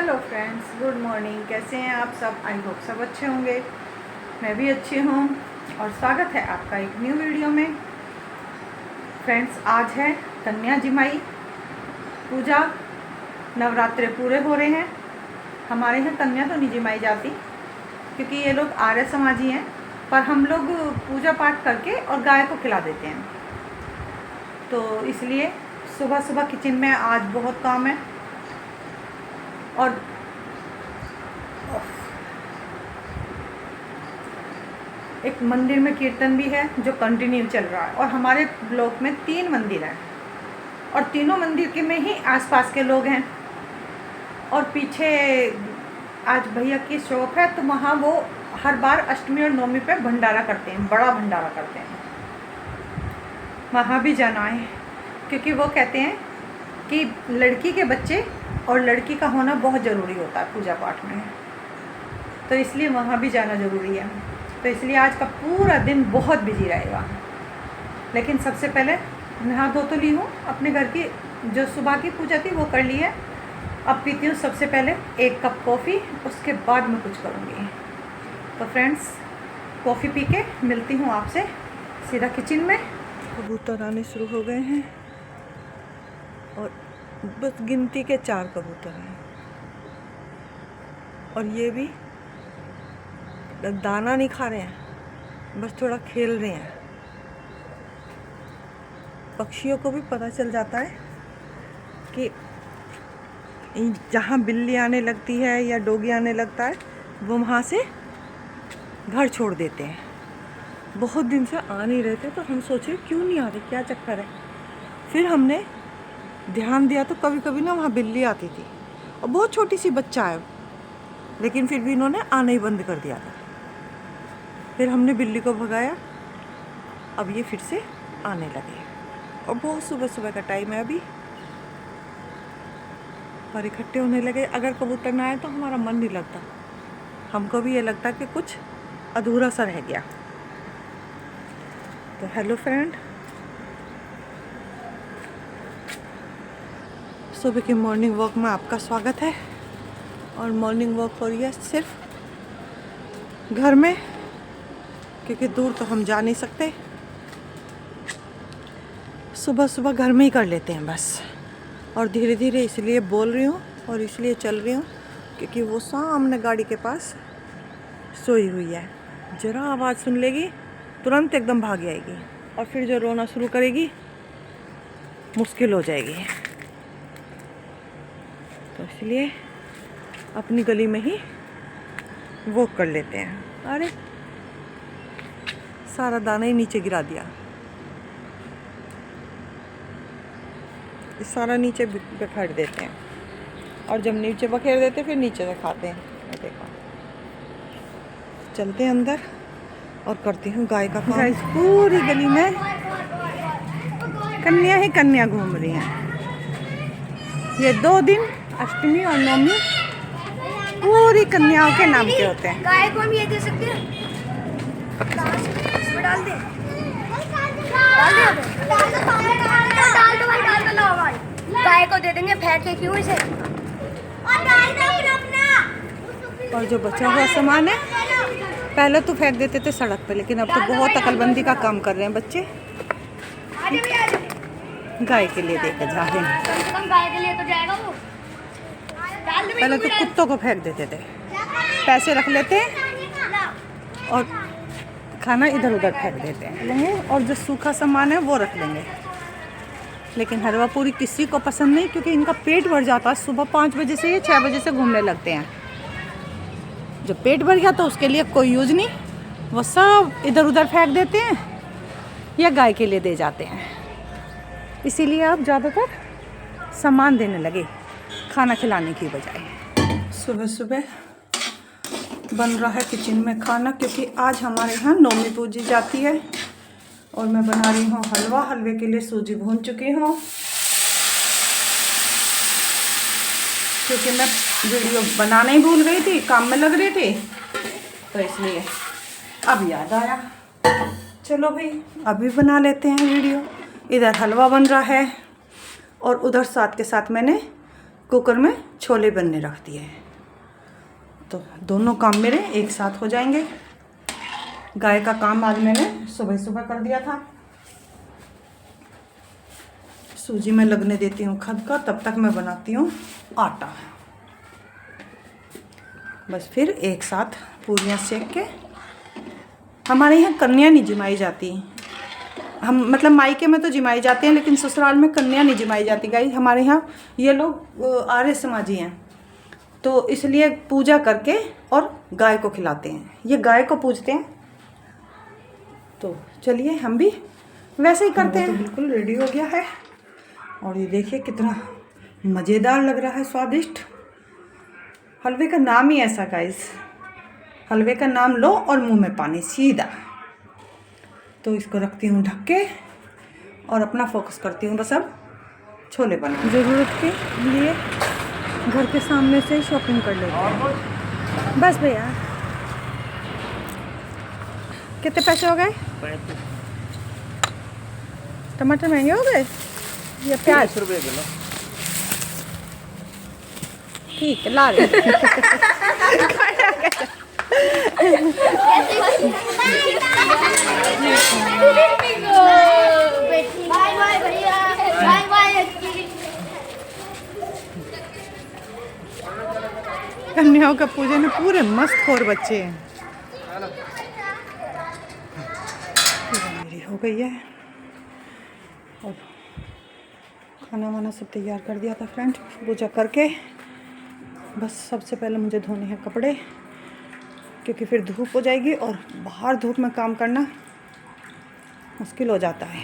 Hello friends, good morning. कैसे हैं आप सब? आई होप सब अच्छे होंगे। मैं भी अच्छी हूँ और स्वागत है आपका एक न्यू वीडियो में। फ्रेंड्स, आज है कन्या जिमाई पूजा। नवरात्रे पूरे हो रहे हैं। हमारे यहाँ कन्या तो नहीं जिमाई जाती क्योंकि ये लोग आर्य समाजी हैं, पर हम लोग पूजा पाठ करके और गाय को खिला देते हैं। तो इसलिए सुबह सुबह किचन में आज बहुत काम है और एक मंदिर में कीर्तन भी है जो कंटिन्यू चल रहा है। और हमारे ब्लॉक में 3 मंदिर हैं और तीनों मंदिर के में ही आसपास के लोग हैं। और पीछे आज भैया की शॉप है, तो वहाँ वो हर बार अष्टमी और नवमी पे भंडारा करते हैं, बड़ा भंडारा करते हैं। वहाँ भी जाना है क्योंकि वो कहते हैं कि लड़की के बच्चे और लड़की का होना बहुत ज़रूरी होता है पूजा पाठ में, तो इसलिए वहाँ भी जाना ज़रूरी है। तो इसलिए आज का पूरा दिन बहुत बिजी रहेगा। लेकिन सबसे पहले नहा धो तो ली हूँ, अपने घर की जो सुबह की पूजा थी वो कर ली है। अब पीती हूँ सबसे पहले 1 कप कॉफ़ी, उसके बाद मैं कुछ करूँगी। तो फ्रेंड्स, कॉफ़ी पी के मिलती हूँ आपसे सीधा किचन में। कबूतर आने शुरू हो गए हैं और बस गिनती के 4 कबूतर हैं और ये भी दाना नहीं खा रहे हैं, बस थोड़ा खेल रहे हैं। पक्षियों को भी पता चल जाता है कि जहाँ बिल्ली आने लगती है या डोगी आने लगता है वो वहाँ से घर छोड़ देते हैं। बहुत दिन से आ नहीं रहे थे तो हम सोचे क्यों नहीं आ रहे, क्या चक्कर है। फिर हमने ध्यान दिया तो कभी कभी ना वहाँ बिल्ली आती थी और बहुत छोटी सी बच्चा है, लेकिन फिर भी इन्होंने आना ही बंद कर दिया था। फिर हमने बिल्ली को भगाया, अब ये फिर से आने लगे और बहुत सुबह सुबह का टाइम है अभी, और इकट्ठे होने लगे। अगर कबूतर ना आए तो हमारा मन नहीं लगता, हमको भी ये लगता कि कुछ अधूरा सा रह गया। तो हेलो फ्रेंड, सुबह की मॉर्निंग वॉक में आपका स्वागत है। और मॉर्निंग वॉक हो रही है सिर्फ घर में, क्योंकि दूर तो हम जा नहीं सकते। सुबह सुबह घर में ही कर लेते हैं बस। और धीरे धीरे इसलिए बोल रही हूँ और इसलिए चल रही हूँ क्योंकि वो सामने गाड़ी के पास सोई हुई है। ज़रा आवाज़ सुन लेगी तुरंत एकदम भाग आएगी और फिर जो रोना शुरू करेगी मुश्किल हो जाएगी। तो इसलिए अपनी गली में ही वॉक कर लेते हैं। अरे सारा दाना ही नीचे गिरा दिया, सारा नीचे बिखेर देते हैं और जब नीचे बखेर देते फिर नीचे से खाते हैं। देखो, चलते हैं अंदर और करती हूँ गाय का काम। पूरी गली में कन्या ही कन्या घूम रही हैं। ये 2 दिन अष्टमी और नवमी पूरी कन्याओं के नाम के होते हैं। गाय को हम ये दे सकते हैं, इसमें डाल दे, डाल दो भाई, डाल दो, लाओ भाई। गाय को दे देंगे, फेंक के क्यों इसे। और जो बचा हुआ सामान है पहले तो फेंक देते थे सड़क पे, लेकिन अब तो बहुत अकलबंदी का काम कर रहे हैं बच्चे। गाय के लिए देकर जा रहे हैं। कम से कम गाय के लिए तो जाएगा वो। पहले तो कुत्तों को फेंक देते थे, पैसे रख लेते हैं और खाना इधर उधर फेंक देते हैं, और जो सूखा सामान है वो रख लेंगे। लेकिन हलवा पूरी किसी को पसंद नहीं, क्योंकि इनका पेट भर जाता है। सुबह 5 बजे से ये 6 बजे से घूमने लगते हैं। जो पेट भर गया तो उसके लिए कोई यूज नहीं, वो सब इधर उधर फेंक देते हैं या गाय के लिए दे जाते हैं। इसीलिए आप ज़्यादातर सामान देने लगे खाना खिलाने की बजाय। सुबह सुबह बन रहा है किचन में खाना, क्योंकि आज हमारे यहाँ नवमी पूजी जाती है और मैं बना रही हूँ हलवा। हलवे के लिए सूजी भून चुकी हूँ, क्योंकि मैं वीडियो बनाना ही भूल गई थी, काम में लग रही थी, तो इसलिए अब याद आया चलो भाई अभी बना लेते हैं वीडियो। इधर हलवा बन रहा है और उधर साथ के साथ मैंने कुकर में छोले बनने रख दिए हैं। तो दोनों काम मेरे एक साथ हो जाएंगे। गाय का काम आज मैंने सुबह सुबह कर दिया था। सूजी में लगने देती हूँ खद का, तब तक मैं बनाती हूँ आटा। बस फिर एक साथ पूरियाँ सेक के। हमारे यहाँ कन्या नहीं जिमाई जाती, हम मतलब मायके में तो जिमाई जाते हैं, लेकिन ससुराल में कन्या नहीं जिमाई जाती गाइस। हमारे यहाँ ये लोग आर्य समाजी हैं, तो इसलिए पूजा करके और गाय को खिलाते हैं। ये गाय को पूजते हैं। तो चलिए हम भी वैसे ही करते हैं। तो बिल्कुल रेडी हो गया है और ये देखिए कितना मज़ेदार लग रहा है, स्वादिष्ट। हलवे का नाम ही ऐसा गाइस, हलवे का नाम लो और मुंह में पानी सीधा। तो इसको रखती हूँ ढक के और अपना फोकस करती हूँ बस अब छोले बना। ज़रूरत के लिए घर के सामने से शॉपिंग कर लेते हैं। बस भैया कितने पैसे हो गए? टमाटर महंगे हो गए या प्याज? 30 रुपये किलो। ठीक है ला रहे बाय बाय भैया, बाय बाय। कन्याओं का पूजन में पूरे मस्त खोर बच्चे हैं। मेरी हो गई है और खाना वाना सब तैयार कर दिया था फ्रेंड। पूजा करके बस सबसे पहले मुझे धोने हैं कपड़े, क्योंकि फिर धूप हो जाएगी और बाहर धूप में काम करना मुश्किल हो जाता है।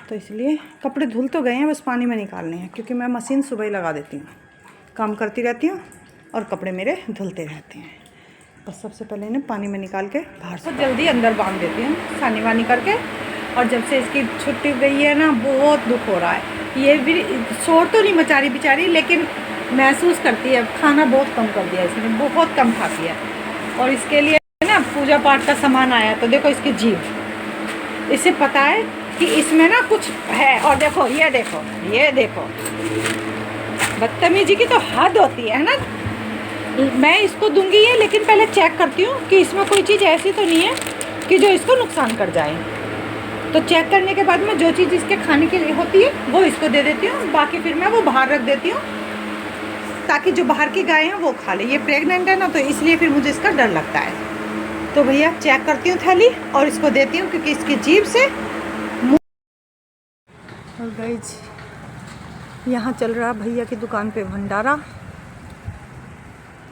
तो इसलिए कपड़े धुल तो गए हैं, बस पानी में निकालने हैं, क्योंकि मैं मशीन सुबह ही लगा देती हूँ, काम करती रहती हूँ और कपड़े मेरे धुलते रहते हैं। बस सबसे पहले इन्हें पानी में निकाल के बाहर से जल्दी अंदर बांध देती हूँ सानी वानी करके। और जब से इसकी छुट्टी गई है ना, बहुत दुख हो रहा है। ये भी शोर तो नहीं मचा रही बेचारी, लेकिन महसूस करती है। खाना बहुत कम कर दिया इसने, बहुत कम खाती है। और इसके लिए ना पूजा पाठ का सामान आया, तो देखो इसकी जीभ, इसे पता है कि इसमें ना कुछ है। और देखो ये देखो, ये देखो, बदतमीजी की तो हद होती है ना। मैं इसको दूंगी ये, लेकिन पहले चेक करती हूँ कि इसमें कोई चीज़ ऐसी तो नहीं है कि जो इसको नुकसान कर जाए। तो चेक करने के बाद में जो चीज़ इसके खाने के लिए होती है वो इसको दे देती हूँ, बाकी फिर मैं वो बाहर रख देती हूँ, ताकि जो बाहर की गाय हैं वो खा ले। ये प्रेग्नेंट है ना, तो इसलिए फिर मुझे इसका डर लगता है। तो भैया चेक करती हूँ थैली और इसको देती हूँ, क्योंकि इसकी जीभ से और गाइस यहाँ चल रहा भैया की दुकान पे भंडारा।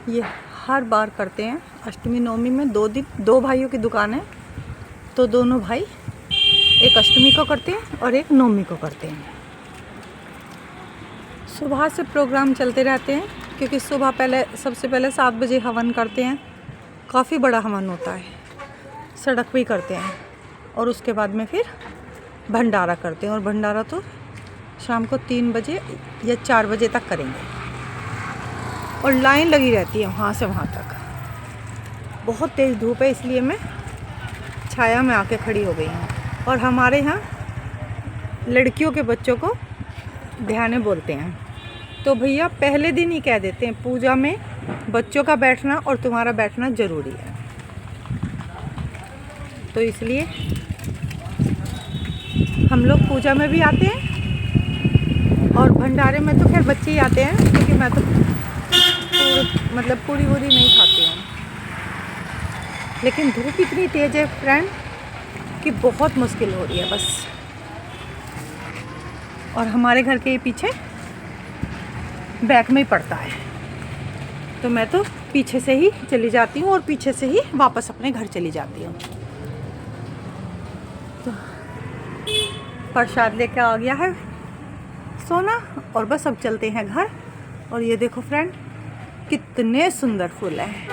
ये हर बार करते हैं अष्टमी नवमी में, 2 दिन। 2 भाइयों की दुकान है, तो दोनों भाई एक अष्टमी को करते हैं और एक नवमी को करते हैं। सुबह से प्रोग्राम चलते रहते हैं, क्योंकि सुबह पहले सबसे पहले 7 बजे हवन करते हैं। काफ़ी बड़ा हवन होता है, सड़क पे ही करते हैं। और उसके बाद में फिर भंडारा करते हैं, और भंडारा तो शाम को 3 बजे या 4 बजे तक करेंगे। और लाइन लगी रहती है वहाँ से वहाँ तक। बहुत तेज़ धूप है, इसलिए मैं छाया में आके खड़ी हो गई हूँ। और हमारे यहाँ लड़कियों के बच्चों को ध्यान बोलते हैं, तो भैया पहले दिन ही कह देते हैं पूजा में बच्चों का बैठना और तुम्हारा बैठना ज़रूरी है। तो इसलिए हम लोग पूजा में भी आते हैं और भंडारे में तो खैर बच्चे ही आते हैं, क्योंकि मैं तो मतलब पूरी नहीं खाती हूँ। लेकिन धूप इतनी तेज़ है फ्रेंड कि बहुत मुश्किल हो रही है बस। और हमारे घर के पीछे बैक में ही पड़ता है, तो मैं तो पीछे से ही चली जाती हूँ और पीछे से ही वापस अपने घर चली जाती हूँ। तो प्रसाद लेके आ गया है सोना, और बस अब चलते हैं घर। और ये देखो फ्रेंड कितने सुंदर फूल हैं।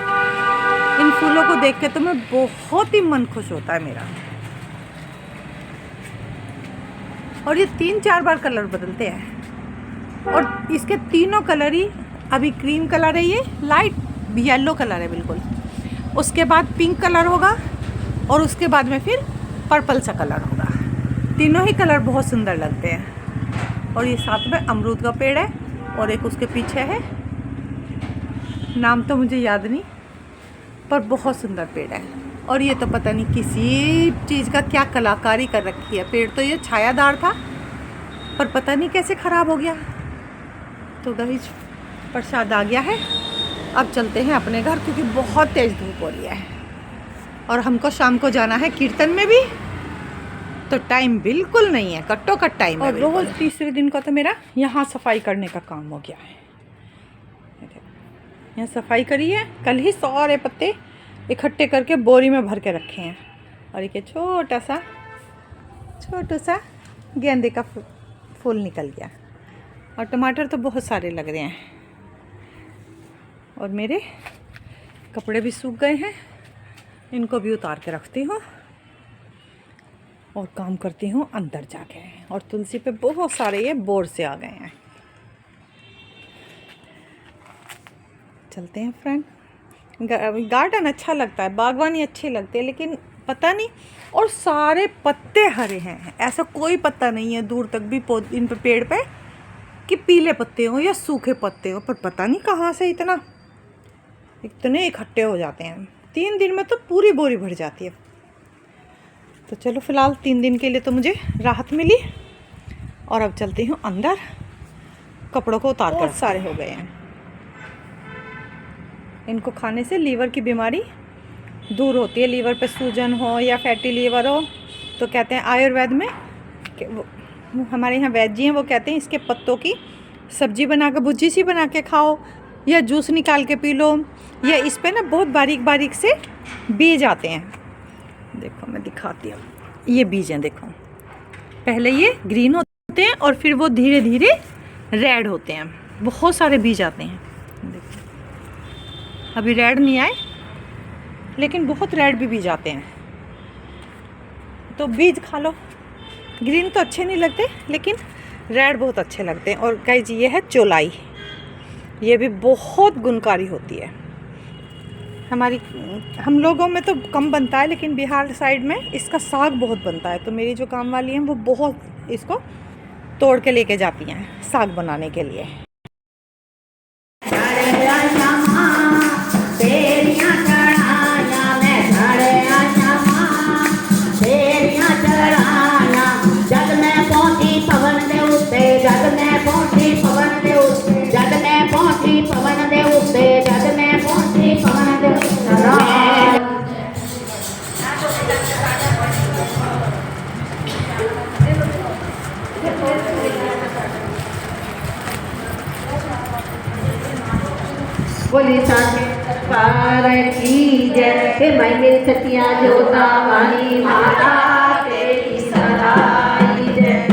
इन फूलों को देख के तो मैं बहुत ही मन खुश होता है मेरा। और ये 3-4 बार कलर बदलते हैं, और इसके तीनों कलर ही, अभी क्रीम कलर है, ये लाइट येलो कलर है बिल्कुल, उसके बाद पिंक कलर होगा, और उसके बाद में फिर पर्पल सा कलर होगा। तीनों ही कलर बहुत सुंदर लगते हैं। और ये साथ में अमरूद का पेड़ है, और एक उसके पीछे है, नाम तो मुझे याद नहीं, पर बहुत सुंदर पेड़ है। और ये तो पता नहीं किसी चीज़ का क्या कलाकारी कर रखी है। पेड़ तो ये छायादार था, पर पता नहीं कैसे ख़राब हो गया। तो गाइस प्रसाद आ गया है, अब चलते हैं अपने घर, क्योंकि बहुत तेज़ धूप हो रही है और हमको शाम को जाना है कीर्तन में भी, तो टाइम बिल्कुल नहीं है, कट्टो कट टाइम है। और रोज़ तीसरे दिन का तो मेरा यहाँ सफाई करने का काम हो गया है। यहाँ सफाई करी है, कल ही सारे पत्ते इकट्ठे करके बोरी में भर के रखे हैं। और एक छोटा सा गेंदे का फूल निकल गया। और टमाटर तो बहुत सारे लग रहे हैं। और मेरे कपड़े भी सूख गए हैं, इनको भी उतार के रखती हूँ और काम करती हूँ अंदर जाके। और तुलसी पे बहुत सारे ये बोर से आ गए हैं। चलते हैं फ्रेंड। गार्डन अच्छा लगता है, बागवानी अच्छी लगती है, लेकिन पता नहीं, और सारे पत्ते हरे हैं, ऐसा कोई पत्ता नहीं है दूर तक भी इन पे पेड़ पे कि पीले पत्ते हो या सूखे पत्ते हो। पर पता नहीं कहाँ से इतने इकट्ठे हो जाते हैं। 3 दिन में तो पूरी बोरी भर जाती है। तो चलो फिलहाल 3 दिन के लिए तो मुझे राहत मिली। और अब चलती हूँ अंदर, कपड़ों को उतार कर। बहुत सारे हो गए हैं, इनको खाने से लीवर की बीमारी दूर होती है। लीवर पे सूजन हो या फैटी लीवर हो, तो कहते हैं आयुर्वेद में, हमारे यहाँ वैद्य जी हैं, वो कहते हैं इसके पत्तों की सब्जी बना के, भुजी सी बना के खाओ, या जूस निकाल के पी लो, या इस पे ना बहुत बारीक बारीक से बीज आते हैं। देखो मैं दिखाती हूँ, ये बीज हैं, देखो पहले ये ग्रीन होते हैं और फिर वो धीरे धीरे रेड होते हैं। बहुत सारे बीज आते हैं, देखो अभी रेड नहीं आए, लेकिन बहुत रेड भी बीज आते हैं। तो बीज खा लो। ग्रीन तो अच्छे नहीं लगते, लेकिन रेड बहुत अच्छे लगते हैं। और गाइस ये है चौलाई, ये भी बहुत गुणकारी होती है। हम लोगों में तो कम बनता है, लेकिन बिहार साइड में इसका साग बहुत बनता है। तो मेरी जो काम वाली हैं वो बहुत इसको तोड़ के लेके जाती हैं साग बनाने के लिए। बोले साथे पार की जय, हे माई मेरी सतिया जोता वाली माता तेरी सराई जय।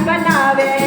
बनावे